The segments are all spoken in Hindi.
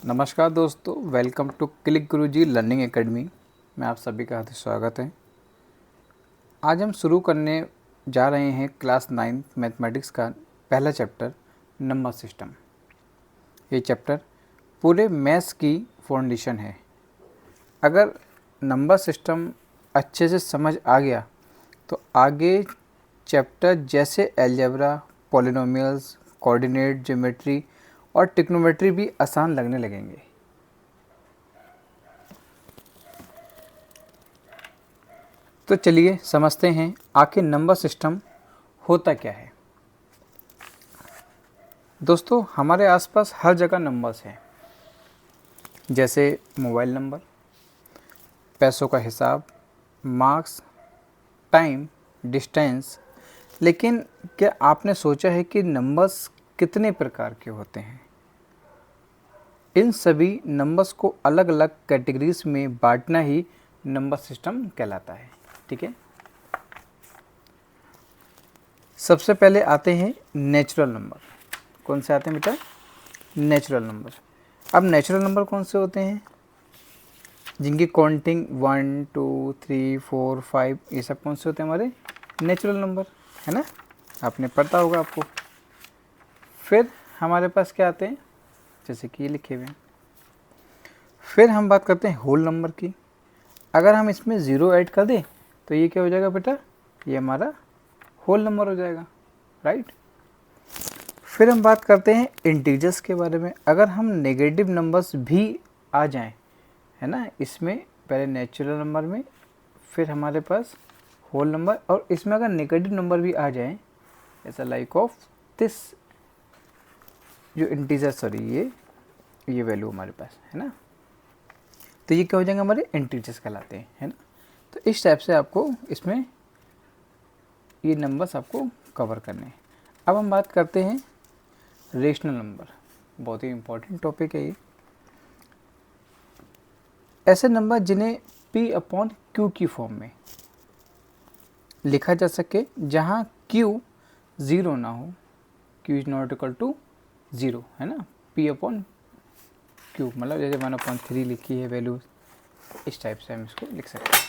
नमस्कार दोस्तों, welcome to Click Guruji Learning Academy में आप सभी का हार्दिक स्वागत है। आज हम शुरू करने जा रहे हैं क्लास 9 मैथमेटिक्स का पहला चैप्टर नंबर सिस्टम। ये चैप्टर पूरे मैथ्स की फाउंडेशन है। अगर नंबर सिस्टम अच्छे से समझ आ गया तो आगे चैप्टर जैसे अलजेब्रा, पॉलिनोमियल्स, कोऑर्डिनेट, ज्योमेट्री और ट्रिग्नोमेट्री भी आसान लगने लगेंगे। तो चलिए समझते हैं आखिर नंबर सिस्टम होता क्या है। दोस्तों, हमारे आसपास हर जगह नंबर्स हैं, जैसे मोबाइल नंबर, पैसों का हिसाब, मार्क्स, टाइम, डिस्टेंस। लेकिन क्या आपने सोचा है कि नंबर्स कितने प्रकार के होते हैं? इन सभी नंबर्स को अलग अलग कैटेगरीज में बांटना ही नंबर सिस्टम कहलाता है। ठीक है, सबसे पहले आते हैं नेचुरल नंबर। कौन से आते हैं बेटा? Natural number. अब नेचुरल नंबर कौन से होते हैं? जिनकी काउंटिंग 1 2 3 4 5 ये सब कौन से होते हैं? हमारे नेचुरल नंबर, है ना? आपने पढ़ा होगा आपको। फिर हमारे पास क्या आते हैं? जैसे कि ये लिखे हुए हैं। फिर हम बात करते हैं होल नंबर की। अगर हम इसमें ज़ीरो ऐड कर दें तो ये क्या हो जाएगा बेटा? ये हमारा होल नंबर हो जाएगा, राइट। फिर हम बात करते हैं इंटीजर्स के बारे में। अगर हम नेगेटिव नंबर्स भी आ जाएं, है ना, इसमें पहले नेचुरल नंबर में, फिर हमारे पास होल नंबर, और इसमें अगर नेगेटिव नंबर भी आ जाएं, ऐसा लाइक ऑफ दिस जो इंटीजर, सॉरी ये वैल्यू हमारे पास है ना, तो ये क्या हो जाएंगे? हमारे इंटीजर्स कहलाते हैं, है ना। तो इस टाइप से आपको इसमें ये नंबर्स आपको कवर करने हैं। अब हम बात करते हैं रेशनल नंबर। बहुत ही इम्पोर्टेंट टॉपिक है ये। ऐसे नंबर जिन्हें P/Q की फॉर्म में लिखा जा सके, जहाँ Q ज़ीरो ना हो, Q is not equal to zero, है ना। P/Q मतलब जैसे 1/3 लिखी है वैल्यू, इस टाइप से हम इसको लिख सकते हैं।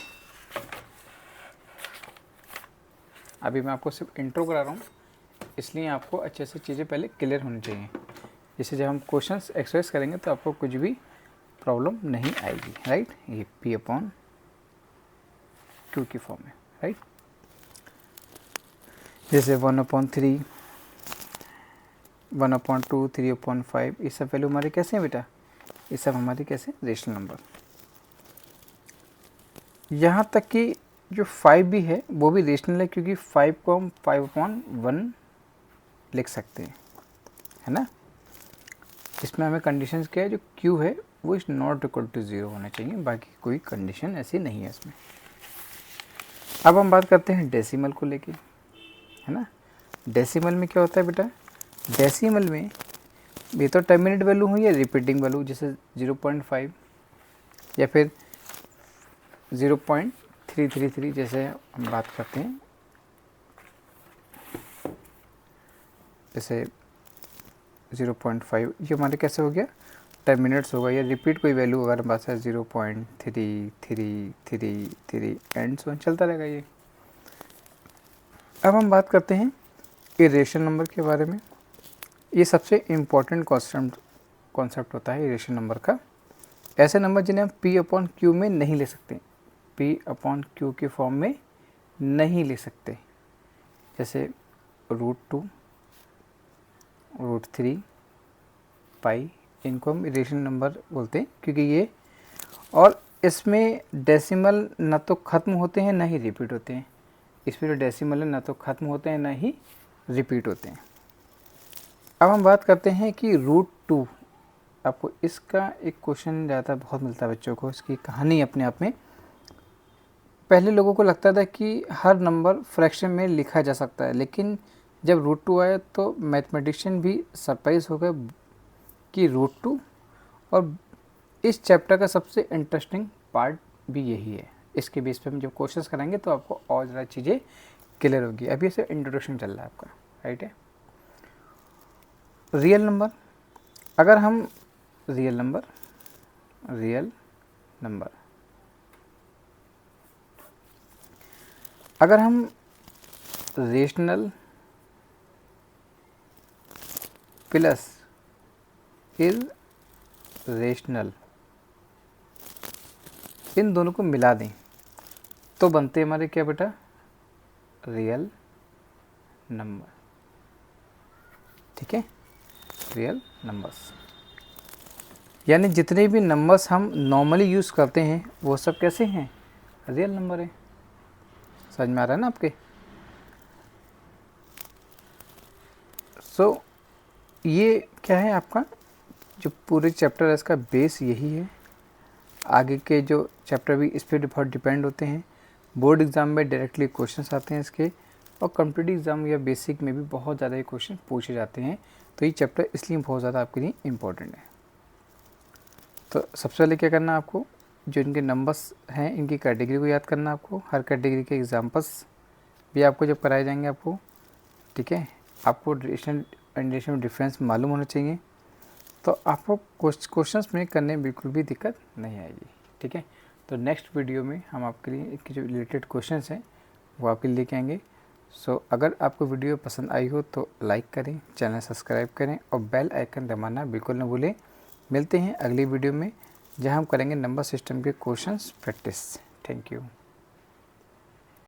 अभी मैं आपको सिर्फ इंट्रो करा रहा हूँ, इसलिए आपको अच्छे से चीज़ें पहले क्लियर होनी चाहिए। जैसे जब हम क्वेश्चंस एक्सरसाइज करेंगे तो आपको कुछ भी प्रॉब्लम नहीं आएगी, राइट। ये P/Q की फॉर्म में, राइट। जैसे 1/3, 1/2, 3/5, ये सब वैल्यू हमारे कैसे हैं बेटा? ये सब हमारे कैसे? Rational number. यहाँ तक कि जो 5 भी है वो भी रेशनल है, क्योंकि 5 को हम 5/1 लिख सकते हैं, है ना। इसमें हमें कंडीशंस क्या है? जो Q है वो is not equal to zero होना चाहिए, बाकी कोई कंडीशन ऐसी नहीं है इसमें। अब हम बात करते हैं डेसिमल को लेके, है ना। डेसिमल में क्या होता है बेटा? डेसिमल में ये तो टर्मिनेट वैल्यू हुई या रिपीटिंग वैल्यू, जैसे 0.5 या फिर 0.333, जैसे हम बात करते हैं, जैसे 0.5 ये हमारे कैसे हो गया? टर्मिनेट्स होगा, या रिपीट कोई वैल्यू अगर हमारे पास है 0.3333 एंड सो चलता रहेगा ये। अब हम बात करते हैं इरेशनल नंबर के बारे में। ये सबसे इम्पोर्टेंट कॉन्सेप्ट होता है इरेशनल नंबर का। ऐसे नंबर जिन्हें हम P/Q में नहीं ले सकते, P/Q के फॉर्म में नहीं ले सकते, जैसे √2, √3, पाई, इनको हम इरेशनल नंबर बोलते हैं, क्योंकि ये, और इसमें डेसिमल ना तो ख़त्म होते हैं ना ही रिपीट होते हैं। इसमें जो डेसिमल है ना तो ख़त्म होते हैं ना ही रिपीट होते हैं। अब हम बात करते हैं कि √2, आपको इसका एक क्वेश्चन ज़्यादा बहुत मिलता है बच्चों को, इसकी कहानी अपने आप में। पहले लोगों को लगता था कि हर नंबर फ्रैक्शन में लिखा जा सकता है, लेकिन जब √2 आया तो मैथमेटिशियन भी सरप्राइज हो गए कि √2, और इस चैप्टर का सबसे इंटरेस्टिंग पार्ट भी यही है। इसके बेस पे हम जब क्वेश्चंस करेंगे तो आपको और ज़्यादा चीज़ें क्लियर होगी। अभी ऐसे इंट्रोडक्शन चल रहा है आपका, राइट है। रियल नंबर, अगर हम रियल नंबर, रियल नंबर। अगर हम रेशनल प्लस इरेशनल इन दोनों को मिला दें तो बनते हमारे क्या बेटा, रियल नंबर। ठीक है, रियल नंबर्स। यानी जितने भी नंबर्स हम नॉर्मली यूज़ करते हैं वो सब कैसे हैं, रियल नंबर है। समझ में आ रहा है ना आपके। सो ये क्या है आपका जो पूरे चैप्टर है इसका बेस यही है। आगे के जो चैप्टर भी इस पर बहुत डिपेंड होते हैं। बोर्ड एग्ज़ाम में डायरेक्टली क्वेश्चंस आते हैं इसके, और कॉम्पिटिटिव एग्ज़ाम या बेसिक में भी बहुत ज़्यादा ये क्वेश्चन पूछे जाते हैं। तो ये चैप्टर इसलिए बहुत ज़्यादा आपके लिए इम्पोर्टेंट है। तो सबसे पहले क्या करना है आपको, जो इनके नंबर्स हैं इनकी कैटेगरी को याद करना है आपको। हर कैटेगरी के एग्जांपल्स भी आपको जब कराए जाएंगे आपको, ठीक है, आपको रेशनल एंड रेशनल डिफरेंस मालूम होना चाहिए। तो आपको क्वेश्चंस में करने में बिल्कुल भी दिक्कत नहीं आएगी। ठीक है, तो नेक्स्ट वीडियो में हम आपके लिए इनके जो रिलेटेड क्वेश्चंस हैं वो आपके लिए लेके आएंगे। सो अगर आपको वीडियो पसंद आई हो तो लाइक करें, चैनल सब्सक्राइब करें और बेल आइकन दबाना बिल्कुल न भूलें। मिलते हैं अगली वीडियो में जहां हम करेंगे नंबर सिस्टम के क्वेश्चंस प्रैक्टिस। Thank you.